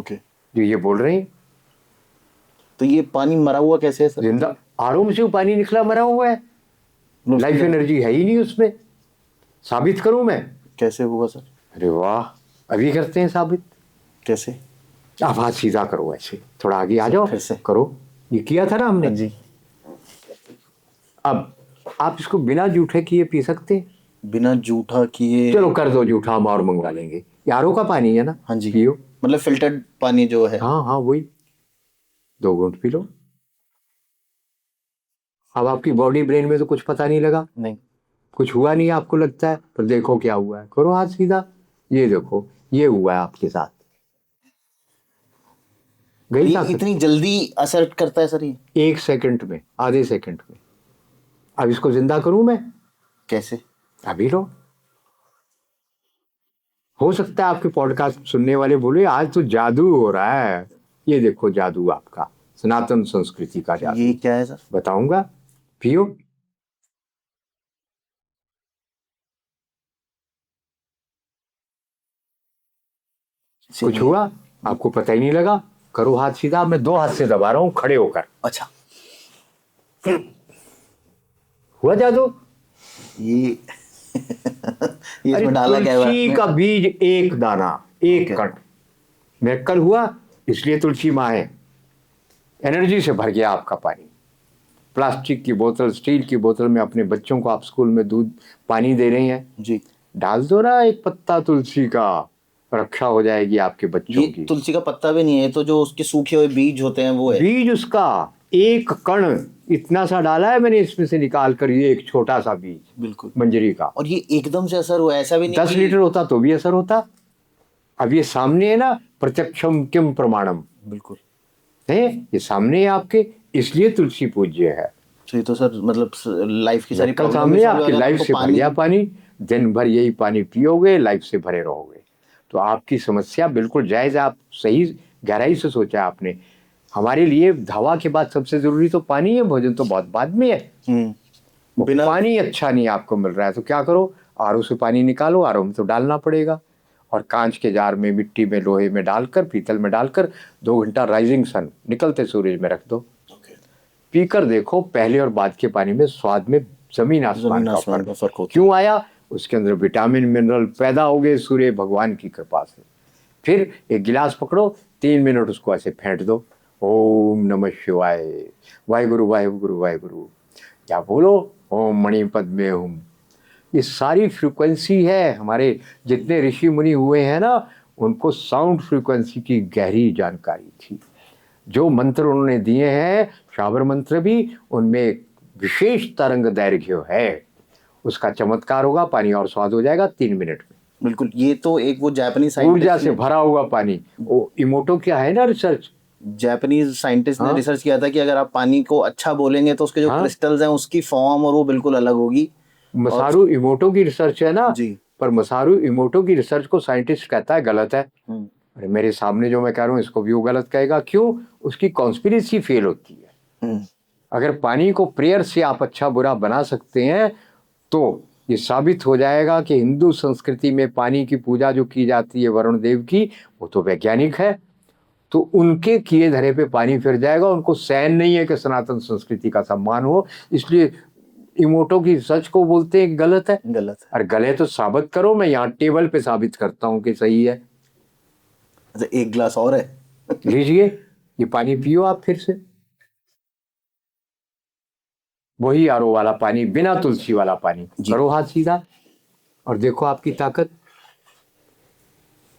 Okay. जो ये बोल रहे हैं। तो ये पानी मरा हुआ कैसे है सर? जिंदा आरओ में से वो पानी निकला मरा हुआ है, लाइफ एनर्जी है ही नहीं उसमें। साबित करूं मैं? कैसे होगा सर? अरे वाह, अभी करते हैं साबित। कैसे? आप हाथ सीधा करो, ऐसे थोड़ा आगे आ जाओ, फिर से करो। ये किया था ना हमने। हाँ जी। अब आप इसको बिना जूठे किए पी सकते हैं। बिना जूठा किए? चलो कर दो जूठा, हम और मंगवा लेंगे। यारों का पानी है ना। हाँ जी। पियो। मतलब फिल्टर्ड पानी जो है। हाँ हाँ वही, 2 घूंट पी लो। अब आपकी बॉडी ब्रेन में तो कुछ पता नहीं लगा, नहीं। कुछ हुआ नहीं आपको लगता है, पर देखो क्या हुआ है। करो हाथ सीधा, ये देखो ये हुआ है आपके साथ। गई ये ताकत। इतनी जल्दी असर करता है सर ये? 1 सेकंड में, आधे सेकंड में। अब इसको जिंदा करूं मैं? कैसे? अभी लो। हो सकता है आपके पॉडकास्ट सुनने वाले बोले आज तो जादू हो रहा है। ये देखो जादू आपका, सनातन संस्कृति का जादू। ये क्या है सर? बताऊंगा, पियो। कुछ हुआ आपको पता ही नहीं लगा? करो हाथ सीधा। मैं 2 हाथ से दबा रहा हूं खड़े होकर। अच्छा। हुआ जादू। ये ये अरे इसमें डाला क्या है तुलसी का बीज एक दाना, एक Okay. कण मेक्कल हुआ, इसलिए तुलसी माँ है। एनर्जी से भर गया आपका पानी। प्लास्टिक की बोतल, स्टील की बोतल में अपने बच्चों को आप स्कूल में दूध पानी दे रहे हैं जी। डाल दो ना एक पत्ता तुलसी का, रक्षा हो जाएगी आपके बच्चों ये की। तुलसी का पत्ता भी नहीं है, तो जो उसके सूखे हुए बीज होते हैं वो है। बीज उसका एक कण, इतना सा डाला है मैंने इसमें से निकाल कर, ये एक छोटा सा बीज बिल्कुल। मंजरी का। और ये एकदम से असर हुआ, ऐसा भी नहीं 10 लीटर होता तो भी असर होता। अब ये सामने है ना, प्रत्यक्षम किम प्रमाणम। बिल्कुल है, ये सामने है आपके, इसलिए तुलसी पूज्य है। तो ये तो सर मतलब लाइफ की सारी कल सामने आपकी लाइफ से भर गया पानी। दिन भर यही पानी पियोगे, लाइफ से भरे रहोगे। तो आपकी समस्या बिल्कुल जायज है। आप सही गहराई से सोचा आपने। हमारे लिए दवा के बाद सबसे जरूरी तो पानी है, भोजन तो बहुत बाद में है। बिना पानी अच्छा नहीं आपको मिल रहा है तो क्या करो, आरओ से पानी निकालो। आरओ में तो डालना पड़ेगा, और कांच के जार में, मिट्टी में, लोहे में डालकर, पीतल में डालकर 2 घंटा राइजिंग सन, निकलते सूरज में रख दो। पीकर देखो, पहले और बाद के पानी में स्वाद में जमीन आसमान का फर्क हो। क्यों आया? उसके अंदर विटामिन मिनरल पैदा हो गए सूर्य भगवान की कृपा से। फिर एक गिलास पकड़ो, 3 मिनट उसको ऐसे फेंट दो। ओम नमः शिवाय, वाहिगुरु वाहिगुरु वाहिगुरु, क्या बोलो, ओम मणिपद में हूँ। ये सारी फ्रीक्वेंसी है। हमारे जितने ऋषि मुनि हुए हैं ना, उनको साउंड फ्रीक्वेंसी की गहरी जानकारी थी। जो मंत्र उन्होंने दिए हैं, शाबर मंत्र भी, उनमें विशेष तरंग दैर्घ्य है। उसका चमत्कार होगा, पानी और स्वाद हो जाएगा 3 मिनट में। बिल्कुल। ये तो एक वो जापानीज ऊर्जा से भरा हुआ पानी। वो इमोटो क्या है ना, रिसर्च, जापानीज साइंटिस्ट ने रिसर्च किया था कि अगर आप पानी को अच्छा बोलेंगे तो उसके जो क्रिस्टल्स हैं उसकी फॉर्म और वो बिल्कुल अलग होगी। मसारू इमोटो की रिसर्च है ना जी। पर मसारू इमोटो की रिसर्च को साइंटिस्ट कहता है गलत है। अरे मेरे सामने जो मैं कह रहा हूँ इसको भी वो गलत कहेगा। क्यों? उसकी कॉन्स्पिरेसी फेल होती है। अगर पानी को प्रेयर से आप अच्छा बुरा बना सकते हैं तो ये साबित हो जाएगा कि हिंदू संस्कृति में पानी की पूजा जो की जाती है वरुण देव की, वो तो वैज्ञानिक है। तो उनके किए धरे पे पानी फिर जाएगा। उनको सहन नहीं है कि सनातन संस्कृति का सम्मान हो, इसलिए इमोटो की सच को बोलते हैं गलत है। गलत है। और गलत तो साबित करो, मैं यहाँ टेबल पे साबित करता हूँ कि सही है। अच्छा, एक गिलास और है। लीजिए, ये पानी पियो आप फिर से। वही आरओ वाला पानी, बिना तुलसी वाला पानी। करो हाथ सीधा और देखो आपकी ताकत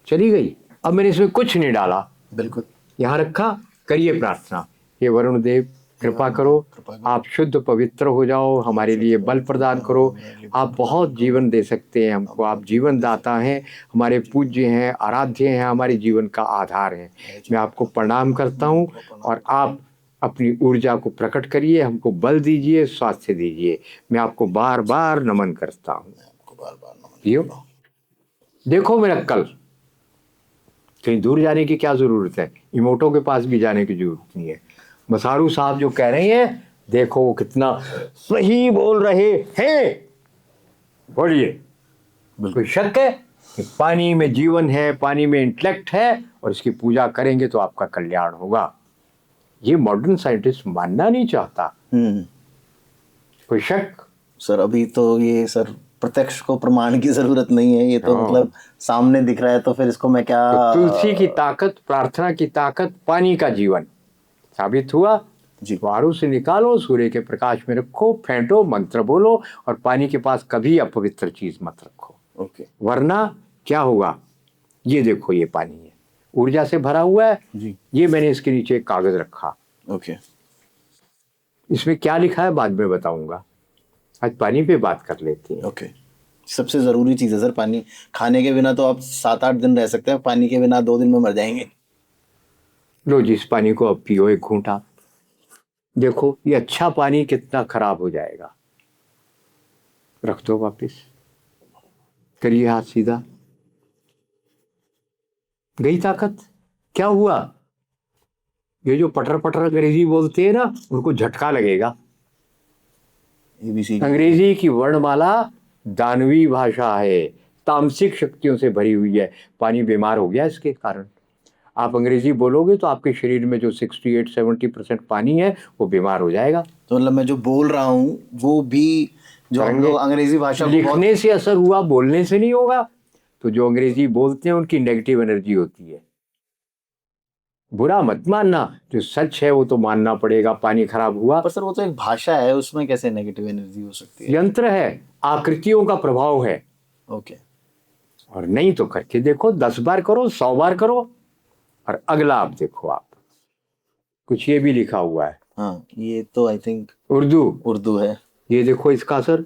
चली गई। अब मैंने इसमें कुछ नहीं डाला, बिल्कुल यहाँ रखा। करिए प्रार्थना, हे वरुण देव कृपा करो, आप शुद्ध पवित्र हो जाओ, हमारे लिए बल प्रदान करो। आप बहुत जीवन दे सकते हैं हमको, आप जीवन दाता हैं, हमारे पूज्य हैं, आराध्य हैं, हमारे जीवन का आधार हैं। मैं आपको प्रणाम करता हूँ और आप अपनी ऊर्जा को प्रकट करिए, हमको बल दीजिए, स्वास्थ्य दीजिए। मैं आपको बार बार नमन करता हूँ। देखो मेरा कल, कहीं दूर जाने की क्या जरूरत है, इमोटो के पास भी जाने की जरूरत नहीं है। मसारू साहब जो कह रहे हैं, देखो वो कितना सही बोल रहे हैं। बोलिए, कोई शक है कि पानी में जीवन है, पानी में इंटेलेक्ट है और इसकी पूजा करेंगे तो आपका कल्याण होगा। ये मॉडर्न साइंटिस्ट मानना नहीं चाहता। कोई शक? सर अभी तो ये सर प्रत्यक्ष को प्रमाण की जरूरत नहीं है, ये तो मतलब सामने दिख रहा है, तो फिर इसको मैं क्या। तो तुलसी की ताकत, प्रार्थना की ताकत, पानी का जीवन साबित हुआ जी। वारू से निकालो, सूर्य के प्रकाश में रखो, फेंटो, मंत्र बोलो, और पानी के पास कभी अपवित्र चीज मत रखो। ओके। वरना क्या होगा? ये देखो, ये पानी है, ऊर्जा से भरा हुआ है जी। ये मैंने इसके नीचे एक कागज रखा। ओके। इसमें क्या लिखा है बाद में बताऊंगा, आज पानी पे बात कर लेते हैं। ओके। सबसे जरूरी चीज है सर पानी। खाने के बिना तो आप 7-8 दिन रह सकते हैं, पानी के बिना 2 दिन में मर जाएंगे। लो जिस पानी को अब पियो एक घूंट आप, देखो ये अच्छा पानी कितना खराब हो जाएगा। रख दो वापिस, करिए हाथ सीधा, गई ताकत। क्या हुआ? ये जो पटर पटर अंग्रेजी बोलते हैं ना, उनको झटका लगेगा। ABC। अंग्रेजी की वर्णमाला दानवी भाषा है, तामसिक शक्तियों से भरी हुई है। पानी बीमार हो गया इसके कारण। आप अंग्रेजी बोलोगे तो आपके शरीर में जो 68-70% पानी है वो बीमार हो जाएगा। तो मतलब मैं जो बोल रहा हूँ वो भी, जो हम लोग अंग्रेजी भाषा को लिखने से असर हुआ, बोलने से नहीं होगा। तो जो अंग्रेजी बोलते हैं उनकी नेगेटिव एनर्जी होती है। बुरा मत मानना, जो सच है वो तो मानना पड़ेगा। पानी खराब हुआ, पर सर वो तो एक भाषा है, उसमें कैसे नेगेटिव एनर्जी हो सकती है? यंत्र है, आकृतियों का प्रभाव है। ओके। और नहीं तो करके देखो, 10 बार करो, 100 बार करो। और अगला आप देखो, आप कुछ ये भी लिखा हुआ है। हाँ, ये तो आई थिंक उर्दू है। ये देखो इसका असर।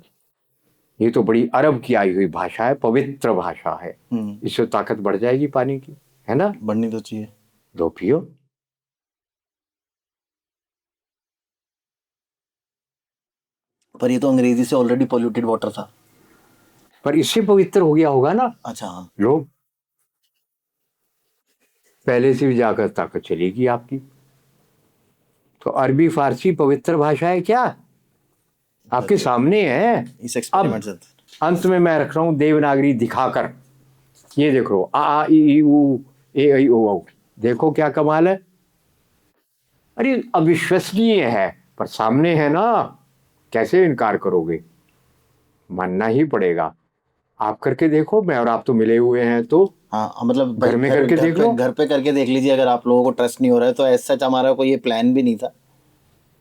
ये तो बड़ी अरब की आई हुई भाषा है, पवित्र भाषा है। इससे ताकत बढ़ जाएगी पानी की, है ना? बढ़नी तो चाहिए। लो पियो। पर ये तो अंग्रेजी से ऑलरेडी पॉल्यूटेड वाटर था। पर इससे पवित्र हो गया होगा ना। अच्छा हाँ। लो, पहले से भी जाकर ताकत चलेगी आपकी। तो अरबी फारसी पवित्र भाषा है क्या? आपके सामने है। इस एक्सपेरिमेंट से अंत में मैं रख रहा हूं देवनागरी दिखाकर। ये देखो, आ ई ऊ ए ऐ ओ औ। देखो क्या कमाल है। अरे अविश्वसनीय है, पर सामने है ना, कैसे इनकार करोगे? मानना ही पड़ेगा। आप करके देखो, मैं और आप तो मिले हुए हैं, तो हाँ मतलब घर में करके देख लो। घर पे करके देख लीजिए, अगर आप लोगों को ट्रस्ट नहीं हो रहा है तो। ऐसा हमारा कोई ये प्लान भी नहीं था,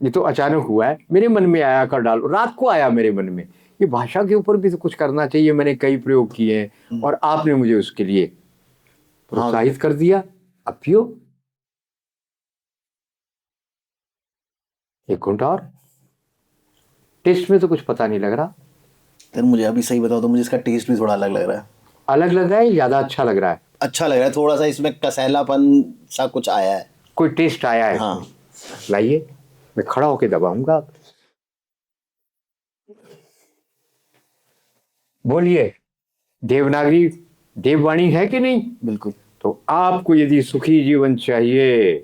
ये तो अचानक हुआ है, मेरे मन में आया, कर डालो। रात को आया मेरे मन में, ये भाषा के ऊपर भी तो कुछ करना चाहिए। मैंने कई प्रयोग किए हैं और आपने मुझे उसके लिए प्रोत्साहित कर दिया। अब पियो एक घंटा और। टेस्ट में तो कुछ पता नहीं लग रहा। सर मुझे अभी सही बताओ तो मुझे इसका टेस्ट भी थोड़ा अलग लग रहा है। अलग लग रहा है, ज्यादा अच्छा लग रहा है? अच्छा लग रहा है, थोड़ा सा इसमें कसैलापन सा कुछ आया है। कोई टेस्ट आया है? हाँ। लाइए, मैं खड़ा होके दबाऊंगा। बोलिए, देवनागरी देववाणी है कि नहीं? बिल्कुल। तो आपको यदि सुखी जीवन चाहिए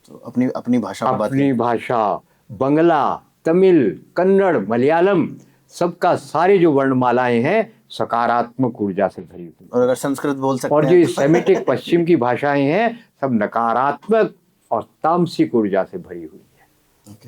तो अपनी भाषा में बात अपनी भाषा, बंगला, तमिल, कन्नड़, मलयालम, सबका सारे जो वर्णमालाएं हैं सकारात्मक ऊर्जा से भरी हुई। और अगर संस्कृत बोल सकते और हैं जो सेमिटिक पश्चिम की भाषाएं हैं सब नकारात्मक और तामसिक ऊर्जा से भरी हुई है। ओके।